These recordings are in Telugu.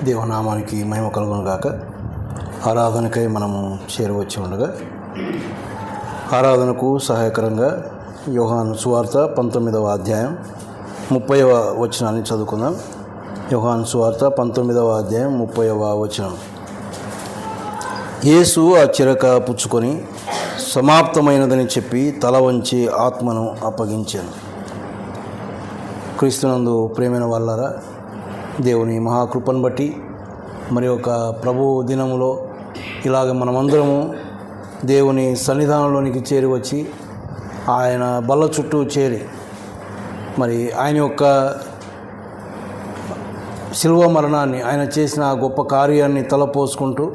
దేవనామానికి మహిమ కలుగును గాక. ఆరాధనకై మనము చేరవచ్చి ఉండగా ఆరాధనకు సహాయకరంగా యోహాను సువార్త 19వ అధ్యాయం 30వ వచనాన్ని చదువుకుందాం. యోహాను సువార్త 19వ అధ్యాయం 30వ వచనం. యేసు ఆ చిరక పుచ్చుకొని సమాప్తమైనదని చెప్పి తల వంచి ఆత్మను అప్పగించాను. క్రీస్తునందు ప్రేమైన వాళ్ళారా, దేవుని మహాకృపను బట్టి మరి ఒక ప్రభు దినములో ఇలాగ మనమందరము దేవుని సన్నిధానంలోనికి చేరి వచ్చి ఆయన బల్ల చుట్టూ చేరి మరి ఆయన యొక్క శిలువ మరణాన్ని, ఆయన చేసిన గొప్ప కార్యాన్ని తలపోసుకుంటూ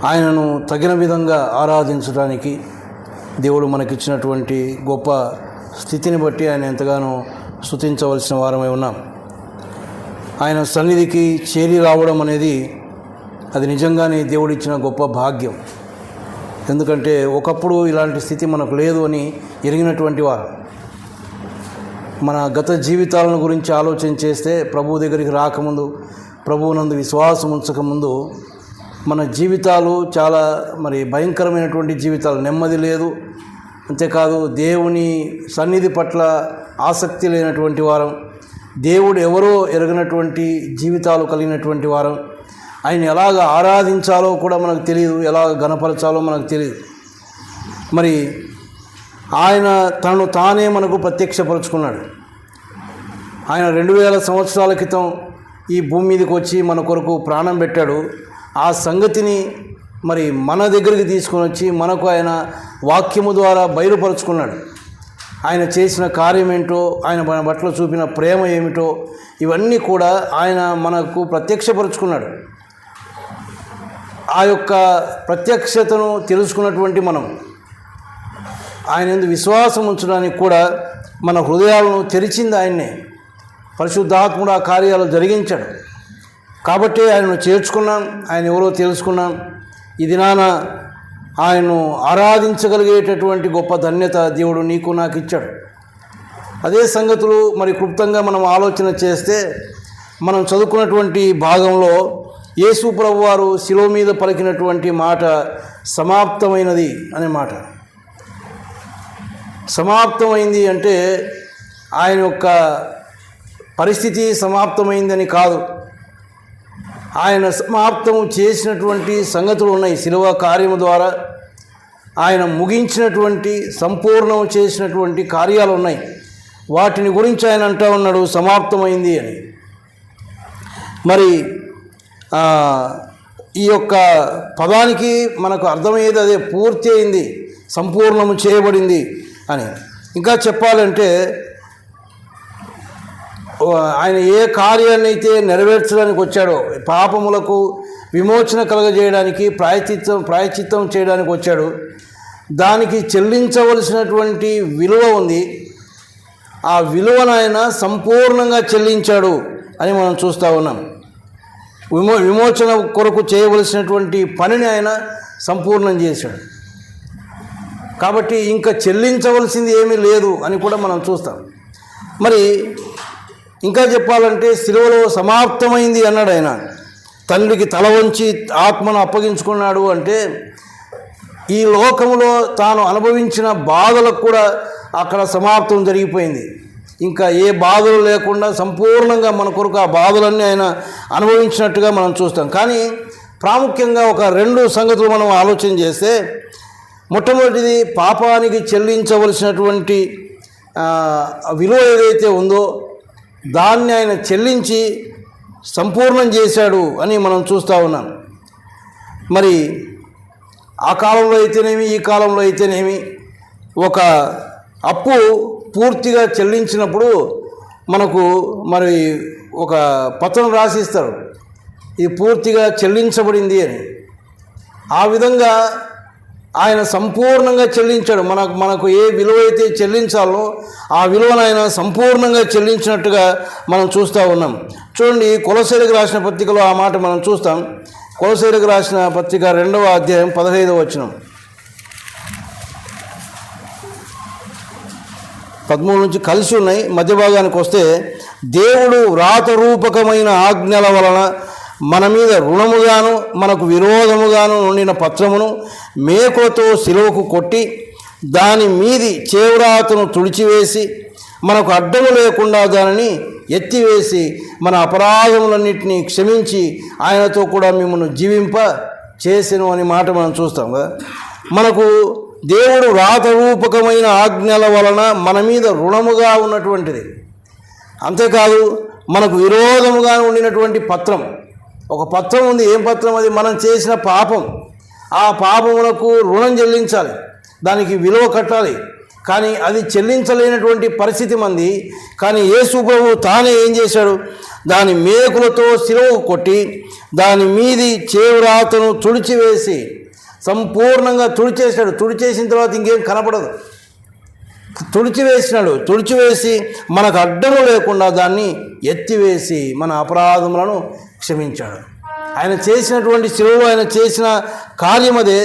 ఆయనను తగిన విధంగా ఆరాధించడానికి దేవుడు మనకిచ్చినటువంటి గొప్ప స్థితిని బట్టి ఆయన ఎంతగానో స్తుతించవలసిన వారమై ఉన్నాం. ఆయన సన్నిధికి చేరి రావడం అనేది అది నిజంగానే దేవుడిచ్చిన గొప్ప భాగ్యం. ఎందుకంటే ఒకప్పుడు ఇలాంటి స్థితి మనకు లేదు అని ఎరిగినటువంటి వారు. మన గత జీవితాలను గురించి ఆలోచన చేస్తే, ప్రభు దగ్గరికి రాకముందు, ప్రభువునందు విశ్వాసం ఉంచకముందు మన జీవితాలు చాలా మరి భయంకరమైనటువంటి జీవితాలు. నెమ్మది లేదు, అంతేకాదు దేవుని సన్నిధి పట్ల ఆసక్తి లేనటువంటి వారం, దేవుడు ఎవరో ఎరగనటువంటి జీవితాలు కలిగినటువంటి వారం. ఆయన ఎలాగ ఆరాధించాలో కూడా మనకు తెలియదు, ఎలాగ గణపరచాలో మనకు తెలియదు. మరి ఆయన తనను తానే మనకు ప్రత్యక్షపరుచుకున్నాడు. ఆయన 2000 సంవత్సరాల క్రితం ఈ భూమి మీదకి వచ్చి మన కొరకు ప్రాణం పెట్టాడు. ఆ సంగతిని మరి మన దగ్గరికి తీసుకొని వచ్చి మనకు ఆయన వాక్యము ద్వారా బయలుపరుచుకున్నాడు. ఆయన చేసిన కార్యం ఏంటో, ఆయన మన పట్ల చూపిన ప్రేమ ఏమిటో, ఇవన్నీ కూడా ఆయన మనకు ప్రత్యక్షపరుచుకున్నాడు. ఆ యొక్క ప్రత్యక్షతను తెలుసుకున్నటువంటి మనం ఆయన యందు విశ్వాసం ఉంచడానికి కూడా మన హృదయాలను తెరిచింది ఆయన్నే. పరిశుద్ధాత్ముడు ఆ కార్యాలు జరిగించాడు కాబట్టి ఆయనను చేర్చుకున్నాం, ఆయన ఎవరో తెలుసుకున్నాం. ఈ దినాన ఆయన్ను ఆరాధించగలిగేటటువంటి గొప్ప ధన్యత దేవుడు నీకు నాకు ఇచ్చాడు. అదే సంగతులు మరి క్లుప్తంగా మనం ఆలోచన చేస్తే, మనం చదువుకున్నటువంటి భాగంలో యేసు ప్రభువు వారు శిలువ మీద పలికినటువంటి మాట సమాప్తమైనది అనే మాట. సమాప్తమైంది అంటే ఆయన యొక్క పరిస్థితి సమాప్తమైందని కాదు, ఆయన సమాప్తము చేసినటువంటి సంగతులు ఉన్నాయి. శిలువ కార్యము ద్వారా ఆయన ముగించినటువంటి, సంపూర్ణం చేసినటువంటి కార్యాలు ఉన్నాయి. వాటిని గురించి ఆయన అంటూ ఉన్నాడు సమాప్తమైంది అని. మరి ఈ యొక్క పదానికి మనకు అర్థమయ్యేది అదే, పూర్తి అయింది, సంపూర్ణము చేయబడింది అని. ఇంకా చెప్పాలంటే ఆయన ఏ కార్యాన్ని అయితే నెరవేర్చడానికి వచ్చాడో, పాపములకు విమోచన కలగజేయడానికి, ప్రాయశ్చిత్తం చేయడానికి వచ్చాడు. దానికి చెల్లించవలసినటువంటి విలువ ఉంది. ఆ విలువను ఆయన సంపూర్ణంగా చెల్లించాడు అని మనం చూస్తూ ఉన్నాం. విమోచన కొరకు చేయవలసినటువంటి పనిని ఆయన సంపూర్ణం చేశాడు. కాబట్టి ఇంకా చెల్లించవలసింది ఏమీ లేదు అని కూడా మనం చూస్తాం. మరి ఇంకా చెప్పాలంటే శిలువలో సమాప్తమైంది అన్నాడు ఆయన. తండ్రికి తల వంచి ఆత్మను అప్పగించుకున్నాడు అంటే ఈ లోకంలో తాను అనుభవించిన బాధలకు కూడా అక్కడ సమాప్తం జరిగిపోయింది. ఇంకా ఏ బాధలు లేకుండా సంపూర్ణంగా మన కొరకు ఆ బాధలన్నీ ఆయన అనుభవించినట్టుగా మనం చూస్తాం. కానీ ప్రాముఖ్యంగా ఒక 2 సంగతులు మనం ఆలోచన చేస్తే, మొట్టమొదటిది పాపానికి చెల్లించవలసినటువంటి విలువ ఏదైతే ఉందో దాన్ని ఆయన చెల్లించి సంపూర్ణం చేశాడు అని మనం చూస్తూ ఉన్నాం. మరి ఆ కాలంలో అయితేనేమి, ఈ కాలంలో అయితేనేమి, ఒక అప్పు పూర్తిగా చెల్లించినప్పుడు మనకు మరి ఒక పత్రం రాసిస్తారు, ఇది పూర్తిగా చెల్లించబడింది అని. ఆ విధంగా ఆయన సంపూర్ణంగా చెల్లించాడు. మనకు ఏ విలువ అయితే చెల్లించాలో ఆ విలువను ఆయన సంపూర్ణంగా చెల్లించినట్టుగా మనం చూస్తూ ఉన్నాం. చూడండి, కొలస్సీలకు రాసిన పత్రికలో ఆ మాట మనం చూస్తాం. కొలస్సీలకు రాసిన పత్రిక 2వ అధ్యాయం 15వ వచనం. 13 నుంచి కలిసి ఉన్నాయి. మధ్య భాగానికి వస్తే, దేవుడు వ్రాతరూపకమైన ఆజ్ఞల వలన మన మీద రుణముగాను మనకు విరోధముగాను ఉండిన పత్రమును మేకులతో సిలువకు కొట్టి దాని మీది చేవ్రాతను తుడిచివేసి మనకు అడ్డము లేకుండా దానిని ఎత్తివేసి మన అపరాధములన్నింటినీ క్షమించి ఆయనతో కూడా మిమ్మల్ని జీవింప చేసెను అని మాట మనం చూస్తాం కదా. మనకు దేవుడు వ్రాతరూపకమైన ఆజ్ఞల వలన మన మీద రుణముగా ఉన్నటువంటిది. అంతేకాదు, మనకు విరోధముగా ఉండినటువంటి పత్రం, ఒక పత్రం ఉంది. ఏం పత్రం అది? మనం చేసిన పాపం. ఆ పాపములకు రుణం చెల్లించాలి, దానికి విలువ కట్టాలి. కానీ అది చెల్లించలేనటువంటి పరిస్థితి మంది. కానీ యేసు ప్రభువు తానే ఏం చేశాడు? దాని మేకులతో సిలువకు కొట్టి దాని మీది చేవ్రాతను తుడిచివేసి సంపూర్ణంగా తుడిచేశాడు. తుడిచేసిన తర్వాత ఇంకేం కనపడదు. తుడిచివేసి మనకు అడ్డము లేకుండా దాన్ని ఎత్తివేసి మన అపరాధములను క్షమించాడు. ఆయన చేసినటువంటి సిలువలో ఆయన చేసిన కార్యం అదే.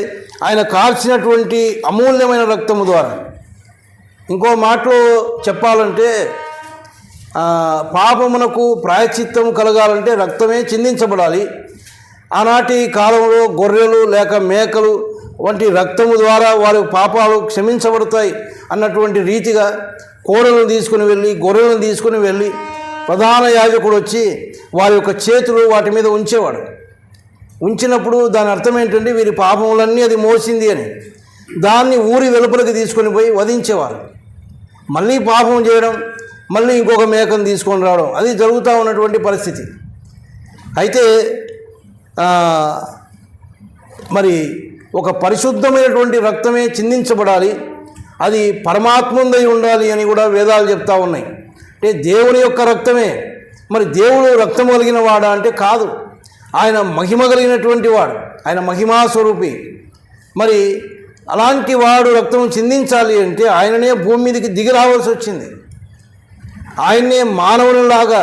ఆయన కార్చినటువంటి అమూల్యమైన రక్తము ద్వారా. ఇంకో మాటలో చెప్పాలంటే, పాపమునకు ప్రాయశ్చిత్తం కలగాలంటే రక్తమే చిందించబడాలి. ఆనాటి కాలంలో గొర్రెలు లేక మేకలు వంటి రక్తము ద్వారా వారి పాపాలు క్షమించబడతాయి అన్నటువంటి రీతిగా గొర్రెలను తీసుకుని వెళ్ళి ప్రధాన యాజకుడు వచ్చి వారి యొక్క చేతులు వాటి మీద ఉంచేవాడు. ఉంచినప్పుడు దాని అర్థం ఏంటంటే వీరి పాపములన్నీ అది మోసింది అని. దాన్ని ఊరి వెలుపలికి తీసుకొని పోయి వధించేవారు. మళ్ళీ పాపం చేయడం, మళ్ళీ ఇంకొక మేకను తీసుకొని రావడం, అది జరుగుతూ ఉన్నటువంటి పరిస్థితి. అయితే మరి ఒక పరిశుద్ధమైనటువంటి రక్తమే చిందించబడాలి, అది పరమాత్ముందై ఉండాలి అని కూడా వేదాలు చెప్తా ఉన్నాయి. అంటే దేవుని యొక్క రక్తమే. మరి దేవుడు రక్తం కలిగిన వాడా అంటే కాదు, ఆయన మహిమ కలిగినటువంటి వాడు, ఆయన మహిమాస్వరూపి. మరి అలాంటి వాడు రక్తం చిందించాలి అంటే ఆయననే భూమి మీదకి దిగి రావాల్సి వచ్చింది. ఆయన్నే మానవునిలాగా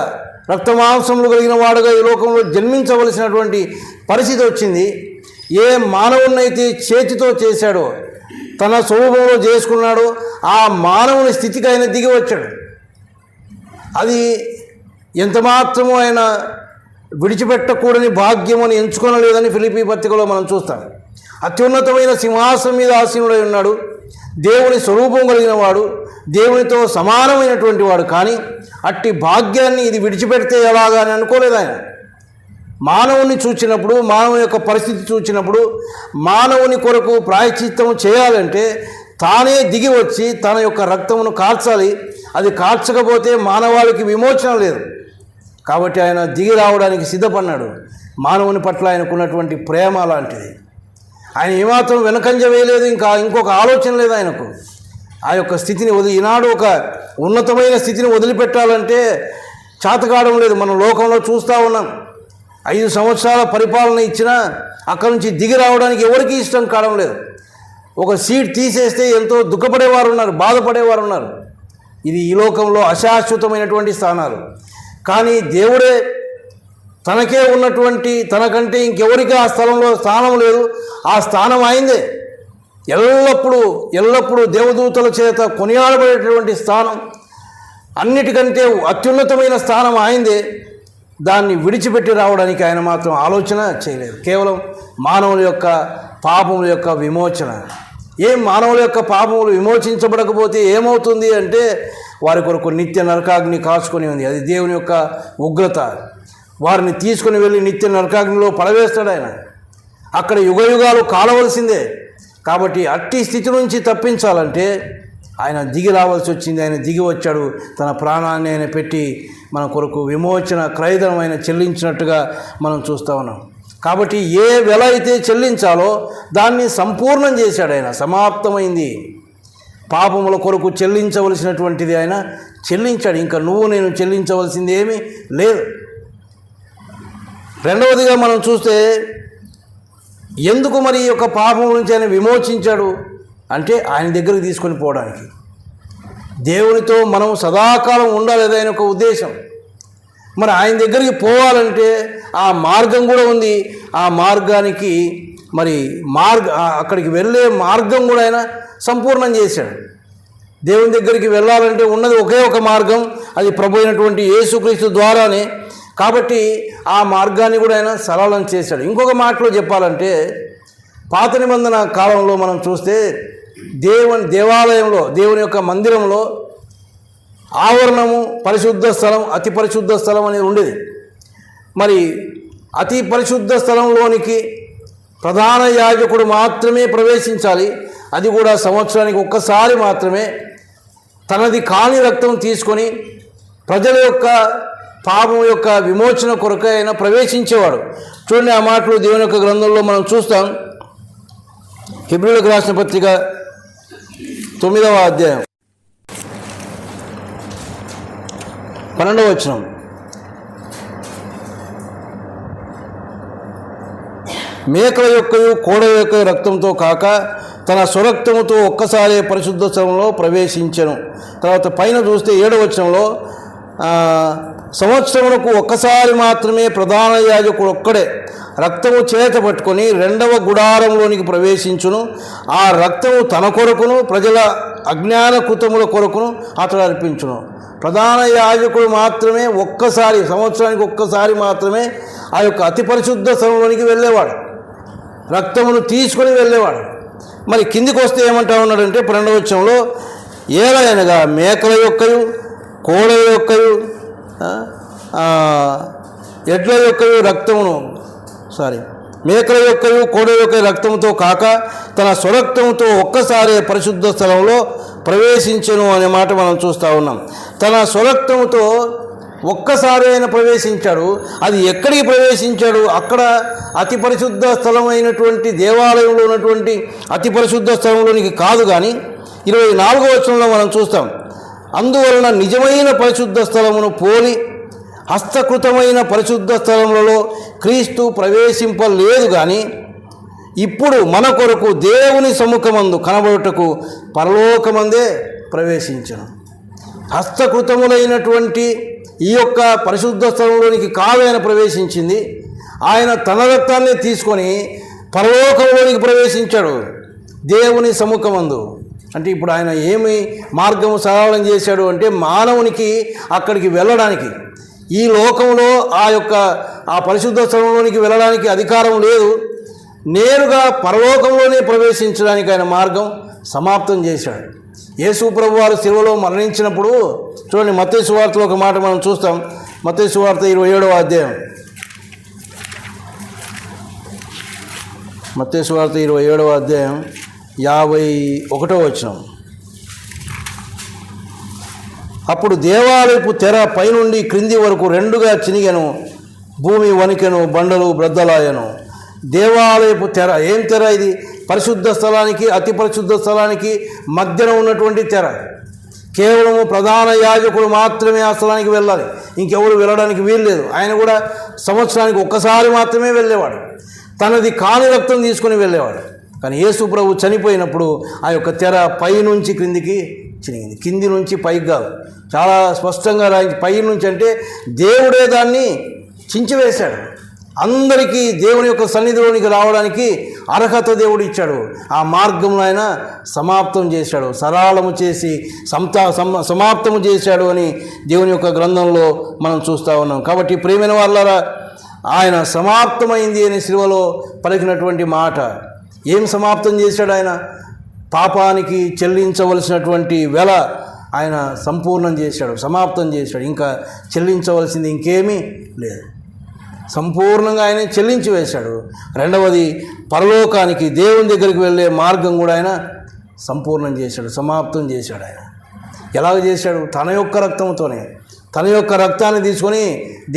రక్తమాంసములు కలిగిన వాడుగా ఈ లోకంలో జన్మించవలసినటువంటి పరిస్థితి వచ్చింది. ఏ మానవునైతే చేతితో చేశాడో, తన స్వరూపంలో చేసుకున్నాడో, ఆ మానవుని స్థితికి ఆయన దిగి వచ్చాడు. అది ఎంతమాత్రమూ ఆయన విడిచిపెట్టకూడని భాగ్యం అని ఎంచుకొనలేదని ఫిలిప్పీ పత్రికలో మనం చూస్తాం. అత్యున్నతమైన సింహాసనం మీద ఆసీనుడై ఉన్నాడు, దేవుని స్వరూపం కలిగిన వాడు, దేవునితో సమానమైనటువంటి వాడు. కానీ అట్టి భాగ్యాన్ని ఇది విడిచిపెడితే ఎలాగా అని అనుకోలేదు ఆయన. మానవుని చూచినప్పుడు, మానవుని యొక్క పరిస్థితి చూచినప్పుడు, మానవుని కొరకు ప్రాయశ్చిత్తం చేయాలంటే తానే దిగి వచ్చి తన యొక్క రక్తమును కార్చాలి. అది కార్చకపోతే మానవాళికి విమోచన లేదు. కాబట్టి ఆయన దిగి రావడానికి సిద్ధపడినాడు. మానవుని పట్ల ఆయనకున్నటువంటి ప్రేమ అలాంటిది. ఆయన ఏమాత్రం వెనకంజ వేయలేదు, ఇంకొక ఆలోచన లేదు ఆయనకు. ఆ యొక్క స్థితిని ఈనాడు ఒక ఉన్నతమైన స్థితిని వదిలిపెట్టాలంటే చాతకావడం లేదు. మనం లోకంలో చూస్తూ ఉన్నాం. 5 సంవత్సరాల పరిపాలన ఇచ్చినా అక్కడి నుంచి దిగి రావడానికి ఎవరికి ఇష్టం కావడం లేదు. ఒక సీట్ తీసేస్తే ఎంతో దుఃఖపడేవారు ఉన్నారు, బాధపడేవారు ఉన్నారు. ఇది ఈ లోకంలో అశాశ్వతమైనటువంటి స్థానాలు. కానీ దేవుడే తనకే ఉన్నటువంటి, తనకంటే ఇంకెవరికి ఆ స్థలంలో స్థానం లేదు. ఆ స్థానం ఆయనదే. ఎల్లప్పుడూ దేవదూతల చేత కొనియాడబడేటటువంటి స్థానం, అన్నిటికంటే అత్యున్నతమైన స్థానం ఆయనదే. దాన్ని విడిచిపెట్టి రావడానికి ఆయన మాత్రం ఆలోచన చేయలేదు. కేవలం మానవుల యొక్క పాపముల యొక్క విమోచన. మానవుల యొక్క పాపములు విమోచించబడకపోతే ఏమవుతుంది అంటే వారి కొరకు నిత్య నరకాగ్ని కాచుకొని ఉంది. అది దేవుని యొక్క ఉగ్రత. వారిని తీసుకుని వెళ్ళి నిత్య నరకాగ్నిలో పడవేస్తాడు ఆయన. అక్కడ యుగయుగాలు కాలవలసిందే. కాబట్టి అట్టి స్థితి నుంచి తప్పించాలంటే ఆయన దిగి రావాల్సి వచ్చింది. ఆయన దిగి వచ్చాడు, తన ప్రాణాన్ని ఆయన పెట్టి మన కొరకు విమోచన క్రయధనం ఆయన చెల్లించినట్టుగా మనం చూస్తూ ఉన్నాం. కాబట్టి ఏ వెల అయితే చెల్లించాలో దాన్ని సంపూర్ణం చేశాడు ఆయన. సమాప్తమైంది. పాపముల కొరకు చెల్లించవలసినటువంటిది ఆయన చెల్లించాడు. ఇంకా నేను చెల్లించవలసింది ఏమీ లేదు. రెండవదిగా మనం చూస్తే ఎందుకు మరి ఈ యొక్క పాపం నుంచి ఆయన విమోచించాడు అంటే ఆయన దగ్గరికి తీసుకొని పోవడానికి. దేవునితో మనం సదాకాలం ఉండాలి, ఆయన ఒక ఉద్దేశం. మరి ఆయన దగ్గరికి పోవాలంటే ఆ మార్గం కూడా ఉంది. ఆ మార్గానికి అక్కడికి వెళ్ళే మార్గం కూడా ఆయన సంపూర్ణం చేశాడు. దేవుని దగ్గరికి వెళ్ళాలంటే ఉన్నది ఒకే ఒక మార్గం, అది ప్రభు అయినటువంటి యేసుక్రీస్తు ద్వారానే. కాబట్టి ఆ మార్గాన్ని కూడా ఆయన సరళం చేశాడు. ఇంకొక మాటలో చెప్పాలంటే పాత నిబంధన కాలంలో మనం చూస్తే దేవాలయంలో, దేవుని యొక్క మందిరంలో ఆవరణము, పరిశుద్ధ స్థలం, అతి పరిశుద్ధ స్థలం అనేది ఉండేది. మరి అతి పరిశుద్ధ స్థలంలోనికి ప్రధాన యాజకుడు మాత్రమే ప్రవేశించాలి. అది కూడా సంవత్సరానికి ఒక్కసారి మాత్రమే. తనది కాని రక్తం తీసుకొని ప్రజల యొక్క పాపం యొక్క విమోచన కొరకు ఆయన ప్రవేశించేవాడు. చూడండి, ఆ మాటలు దేవుని యొక్క గ్రంథంలో మనం చూస్తాం. హెబ్రీయులకు రాసిన పత్రిక 9వ అధ్యాయం 12వ వచనం. మేకల యొక్కయు కోడల యొక్క రక్తంతో కాక తన స్వరక్తముతో ఒక్కసారి పరిశుద్ధ స్థలంలో ప్రవేశించెను. తర్వాత పైన చూస్తే 7వ వచనంలో సంవత్సరమునకు ఒక్కసారి మాత్రమే ప్రధాన యాజకుడు ఒక్కడే రక్తము చేత పట్టుకొని రెండవ గుడారంలోనికి ప్రవేశించును. ఆ రక్తము తన కొరకును ప్రజల అజ్ఞాన కృతముల కొరకును అతడు అర్పించును. ప్రధాన యాజకుడు మాత్రమే ఒక్కసారి, సంవత్సరానికి ఒక్కసారి మాత్రమే ఆ యొక్క అతి పరిశుద్ధ స్థలంలోనికి వెళ్ళేవాడు, రక్తమును తీసుకొని వెళ్ళేవాడు. మరి కిందికి వస్తే ఏమంటా ఉన్నాడంటే 12వ వచనంలో, ఏలయనగా మేకల యొక్కయు కోడల యొక్కయు ఎడ్ల యొక్కయు రక్తమును మేకల యొక్కయు కోడల యొక్క రక్తంతో కాక తన స్వరక్తంతో ఒక్కసారి పరిశుద్ధ స్థలంలో ప్రవేశించెను అనే మాట మనం చూస్తూ ఉన్నాం. తన స్వరక్తంతో ఒక్కసారి ఆయన ప్రవేశించాడు. అది ఎక్కడికి ప్రవేశించాడు? అక్కడ అతి పరిశుద్ధ స్థలం అయినటువంటి దేవాలయంలో ఉన్నటువంటి అతి పరిశుద్ధ స్థలంలోనికి కాదు, కానీ 24వ వచనంలో మనం చూస్తాం. అందువలన నిజమైన పరిశుద్ధ స్థలమును పోలి హస్తకృతమైన పరిశుద్ధ స్థలములలో క్రీస్తు ప్రవేశింపలేదు, కానీ ఇప్పుడు మన కొరకు దేవుని సముఖమందు కనబడుటకు పరలోకమందే ప్రవేశించను. హస్తకృతములైనటువంటి ఈ యొక్క పరిశుద్ధ స్థలంలోనికి కాదు ఆయన ప్రవేశించింది. ఆయన తన రక్తాన్ని తీసుకొని పరలోకంలోనికి ప్రవేశించాడు, దేవుని సముఖమందు. అంటే ఇప్పుడు ఆయన ఏమి మార్గము సరళం చేశాడు అంటే, మానవునికి అక్కడికి వెళ్ళడానికి, ఈ లోకంలో ఆ పరిశుద్ధ స్థలంలోనికి వెళ్ళడానికి అధికారం లేదు. నేరుగా పరలోకంలోనే ప్రవేశించడానికి ఆయన మార్గం సమాప్తం చేశాడు. యేసు ప్రభువు వారు శిలువలో మరణించినప్పుడు చూడండి, మత్తయి సువార్తలో ఒక మాట మనం చూస్తాం. మత్తయి సువార్త 27వ అధ్యాయం, మత్తయి సువార్త 27వ అధ్యాయం 51వ వచనం. అప్పుడు దేవాలయపు తెర పైనుండి క్రింది వరకు రెండుగా చినిగెను, భూమి వణికెను, బండలు బ్రద్దలాయను. దేవాలయపు తెర, ఏం తెర ఇది? పరిశుద్ధ స్థలానికి, అతి పరిశుద్ధ స్థలానికి మధ్యన ఉన్నటువంటి తెర. కేవలము ప్రధాన యాజకుడు మాత్రమే ఆ స్థలానికి వెళ్ళాలి, ఇంకెవరు వెళ్ళడానికి వీలు లేదు. ఆయన కూడా సంవత్సరానికి ఒక్కసారి మాత్రమే వెళ్ళేవాడు, తనది కాని రక్తం తీసుకొని వెళ్ళేవాడు. కానీ యేసు ప్రభు చనిపోయినప్పుడు ఆ యొక్క తెర పైనుంచి క్రిందికి చినిగింది, కింది నుంచి పైకి కాదు. చాలా స్పష్టంగా పై నుంచి అంటే దేవుడే దాన్ని చించివేశాడు. అందరికీ దేవుని యొక్క సన్నిధిలోనికి రావడానికి అర్హత దేవుడు ఇచ్చాడు. ఆ మార్గంలో ఆయన సమాప్తం చేశాడు, సరళము చేసి సమాప్తము చేశాడు అని దేవుని యొక్క గ్రంథంలో మనం చూస్తూ ఉన్నాం. కాబట్టి ప్రియమైన వాళ్ళారా, ఆయన సమాప్తమైంది అని శిలువలో పలికినటువంటి మాట, ఏం సమాప్తం చేశాడు? ఆయన పాపానికి చెల్లించవలసినటువంటి వెల ఆయన సంపూర్ణం చేశాడు, సమాప్తం చేశాడు. ఇంకా చెల్లించవలసింది ఇంకేమీ లేదు, సంపూర్ణంగా ఆయన చెల్లించి వేశాడు. రెండవది, పరలోకానికి దేవుని దగ్గరికి వెళ్ళే మార్గం కూడా ఆయన సంపూర్ణం చేశాడు, సమాప్తం చేశాడు. ఆయన ఎలాగ చేశాడు? తన యొక్క రక్తంతోనే, తన యొక్క రక్తాన్ని తీసుకొని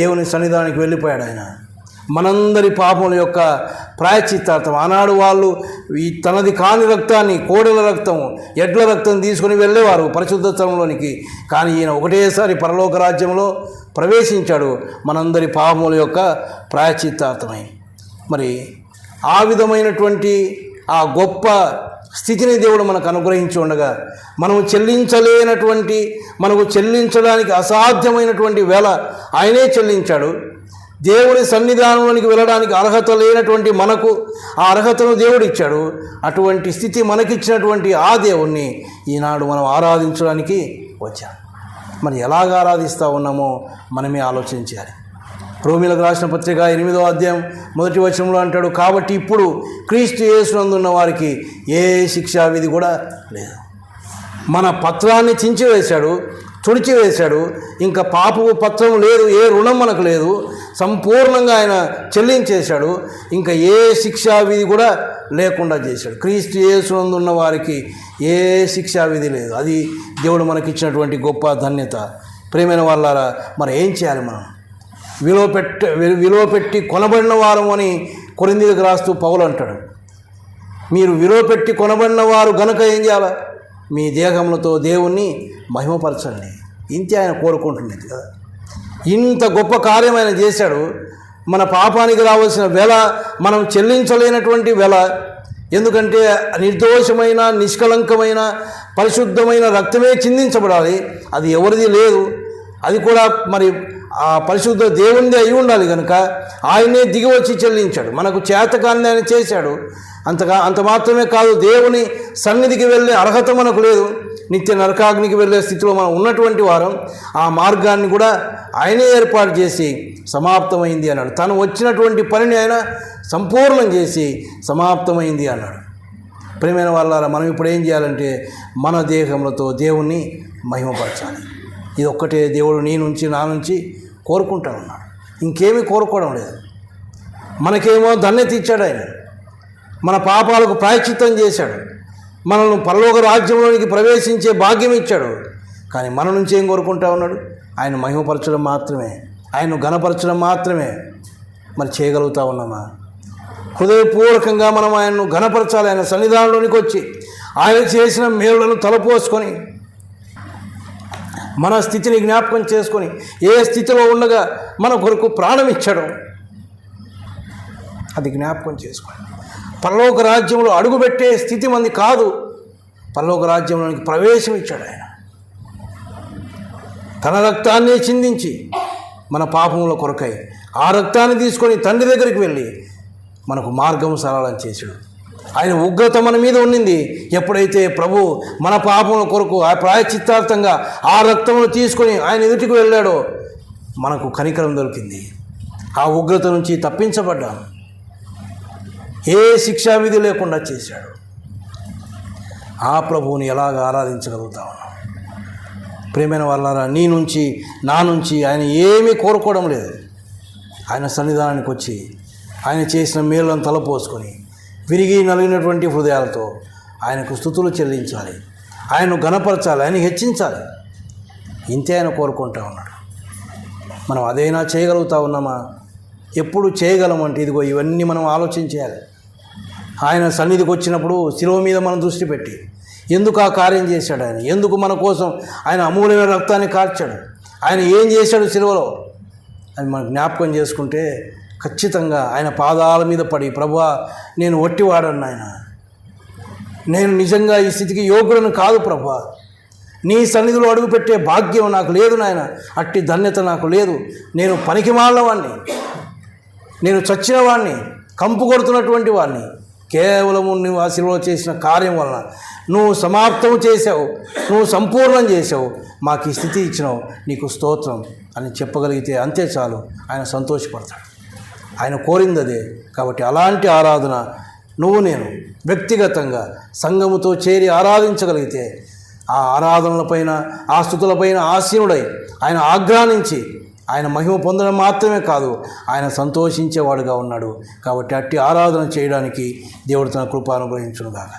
దేవుని సన్నిధానానికి వెళ్ళిపోయాడు. ఆయన మనందరి పాపముల యొక్క ప్రాయశ్చిత్తార్థం. ఆనాడు వాళ్ళు ఈ తనది కాని రక్తాన్ని, కోడెల రక్తం, ఎడ్ల రక్తం తీసుకొని వెళ్ళేవారు పరిశుద్ధ స్థలంలోనికి. కానీ ఈయన ఒకటేసారి పరలోక రాజ్యంలో ప్రవేశించాడు, మనందరి పాపముల యొక్క ప్రాయశ్చిత్తార్థమై. మరి ఆ విధమైనటువంటి ఆ గొప్ప స్థితిని దేవుడు మనకు అనుగ్రహించి ఉండగా, మనము చెల్లించలేనటువంటి, మనకు చెల్లించడానికి అసాధ్యమైనటువంటి వెల ఆయనే చెల్లించాడు. దేవుని సన్నిధానంలోనికి వెళ్ళడానికి అర్హత లేనటువంటి మనకు ఆ అర్హతను దేవుడు ఇచ్చాడు. అటువంటి స్థితి మనకిచ్చినటువంటి ఆ దేవుణ్ణి ఈనాడు మనం ఆరాధించడానికి వచ్చాం. మరి ఎలాగ ఆరాధిస్తూ ఉన్నామో మనమే ఆలోచించాలి. రోమీలకు రాసిన పత్రిక 8వ అధ్యాయం 1వ వచనంలో అంటాడు, కాబట్టి ఇప్పుడు క్రీస్తు యేసునందున్న వారికి ఏ శిక్షా విధి కూడా లేదు. మన పత్రాన్ని చించివేశాడు, తుడిచివేశాడు. ఇంకా పాపపు పత్రం లేదు, ఏ రుణం మనకు లేదు, సంపూర్ణంగా ఆయన చెల్లించేశాడు. ఇంకా ఏ శిక్షా విధి కూడా లేకుండా చేశాడు. క్రీస్తు యేసునందున్న వారికి ఏ శిక్షా విధి లేదు. అది దేవుడు మనకిచ్చినటువంటి గొప్ప ధన్యత. ప్రియమైన వాళ్ళారా, మరి ఏం చేయాలి? మనం విలువ పెట్టి కొనబడిన వారం అని కొరింథీయులకు రాస్తూ పౌలు అంటాడు. మీరు విలువ పెట్టి కొనబడిన వారు గనుక ఏం చేయాలి? మీ దేహములతో దేవుణ్ణి మహిమపరచండి. ఇంతే ఆయన కోరుకుంటున్నది కదా. ఇంత గొప్ప కార్యం ఆయన చేశాడు. మన పాపానికి రావాల్సిన వెల మనం చెల్లించలేనటువంటి వెల. ఎందుకంటే నిర్దోషమైన, నిష్కలంకమైన, పరిశుద్ధమైన రక్తమే చిందించబడాలి. అది ఎవరిది లేదు. అది కూడా మరి ఆ పరిశుద్ధ దేవునిదే అయి ఉండాలి కనుక ఆయనే దిగి వచ్చి చెల్లించాడు. మనకు చేతకాన్ని ఆయన చేశాడు. అంత మాత్రమే కాదు, దేవుని సన్నిధికి వెళ్ళే అర్హత మనకు లేదు. నిత్య నరకాగ్నికి వెళ్ళే స్థితిలో మనం ఉన్నటువంటి వారం. ఆ మార్గాన్ని కూడా ఆయనే ఏర్పాటు చేసి సమాప్తమైంది అన్నాడు. తను వచ్చినటువంటి పనిని ఆయన సంపూర్ణం చేసి సమాప్తమైంది అన్నాడు. ప్రియమైన వాళ్ళారా, మనం ఇప్పుడు ఏం చేయాలంటే మన దేహములతో దేవుణ్ణి మహిమపరచాలి. ఇది ఒక్కటే దేవుడు నీ నుంచి నా నుంచి కోరుకుంటా ఉన్నాడు. ఇంకేమీ కోరుకోవడం లేదు. మనకేమో ధన్యత ఇచ్చాడు ఆయన. మన పాపాలకు ప్రాయశ్చిత్తం చేశాడు. మనల్ని పరలోక రాజ్యంలోనికి ప్రవేశించే భాగ్యం ఇచ్చాడు. కానీ మన నుంచి ఏం కోరుకుంటా ఉన్నాడు? ఆయన మహిమపరచడం మాత్రమే, ఆయన్ను ఘనపరచడం మాత్రమే. మరి చేయగలుగుతా ఉన్నామా? హృదయపూర్వకంగా మనం ఆయన్ను ఘనపరచాలి. ఆయన సన్నిధానంలోనికి వచ్చి ఆయన చేసిన మేలులను తలపోసుకొని మన స్థితిని జ్ఞాపకం చేసుకొని ఏ స్థితిలో ఉండగా మన కొరకు ప్రాణం ఇచ్చాడో అది జ్ఞాపకం చేసుకోండి. పరలోక రాజ్యంలో అడుగుపెట్టే స్థితి మంది కాదు. పరలోక రాజ్యంలోనికి ప్రవేశం ఇచ్చాడు ఆయన. తన రక్తాన్ని చిందించి మన పాపముల కొరకై ఆ రక్తాన్ని తీసుకొని తండ్రి దగ్గరికి వెళ్ళి మనకు మార్గం సరళం చేశాడు. ఆయన ఉగ్రత మన మీద ఉన్నింది. ఎప్పుడైతే ప్రభు మన పాపముల కొరకు ఆ ప్రాయశ్చిత్తార్థంగా ఆ రక్తమును తీసుకొని ఆయన ఎదుటికి వెళ్ళాడో మనకు కనికరం దొరికింది. ఆ ఉగ్రత నుంచి తప్పించబడ్డాం. ఏ శిక్షా విధి లేకుండా చేశాడు. ఆ ప్రభువుని ఎలాగ ఆరాధించగలుగుతా ఉన్నాం? ప్రియమైన వాళ్ళారా, నీ నుంచి నా నుంచి ఆయన ఏమీ కోరుకోవడం లేదు. ఆయన సన్నిధానానికి వచ్చి ఆయన చేసిన మేలులను తలపోసుకొని విరిగి నలిగినటువంటి హృదయాలతో ఆయనకు స్తుతులు చెల్లించాలి, ఆయన్ను ఘనపరచాలి, ఆయన హెచ్చించాలి. ఇంతే ఆయన కోరుకుంటా ఉన్నాడు. మనం అదైనా చేయగలుగుతా ఉన్నామా? ఎప్పుడు చేయగలమంటే ఇదిగో ఇవన్నీ మనం ఆలోచించేయాలి. ఆయన సన్నిధికి వచ్చినప్పుడు శిలువ మీద మనం దృష్టి పెట్టి ఎందుకు ఆ కార్యం చేశాడు ఆయన, ఎందుకు మన కోసం ఆయన అమూల్యమైన రక్తాన్ని కార్చాడు, ఆయన ఏం చేశాడు శిలువలో అని మనం జ్ఞాపకం చేసుకుంటే ఖచ్చితంగా ఆయన పాదాల మీద పడి, ప్రభువా నేను ఒట్టివాడను ఆయన, నేను నిజంగా ఈ స్థితికి యోగ్యులను కాదు ప్రభువా, నీ సన్నిధిలో అడుగుపెట్టే భాగ్యం నాకు లేదు నాయన, అట్టి ధన్యత నాకు లేదు, నేను పనికిమాలిన వాడిని, నేను చచ్చిన వాడిని, కంపు కొడుతున్నటువంటి వాడిని, కేవలము నువ్వు ఆ శిలువలో చేసిన కార్యం వలన నువ్వు సమాప్తం చేసావు, నువ్వు సంపూర్ణం చేసావు, మాకు ఈ స్థితి ఇచ్చినావు, నీకు స్తోత్రం అని చెప్పగలిగితే అంతే చాలు, ఆయన సంతోషపడతాడు. ఆయన కోరింది అదే. కాబట్టి అలాంటి ఆరాధన నువ్వు నేను వ్యక్తిగతంగా సంఘముతో చేరి ఆరాధించగలిగితే ఆ ఆరాధనలపైన ఆ స్తుతులపైన ఆసీనుడై ఆయన ఆగ్రహించి ఆయన మహిమ పొందడం మాత్రమే కాదు, ఆయన సంతోషించేవాడుగా ఉన్నాడు. కాబట్టి అట్టి ఆరాధన చేయడానికి దేవుడు తన కృప అనుగ్రహించునుగాక.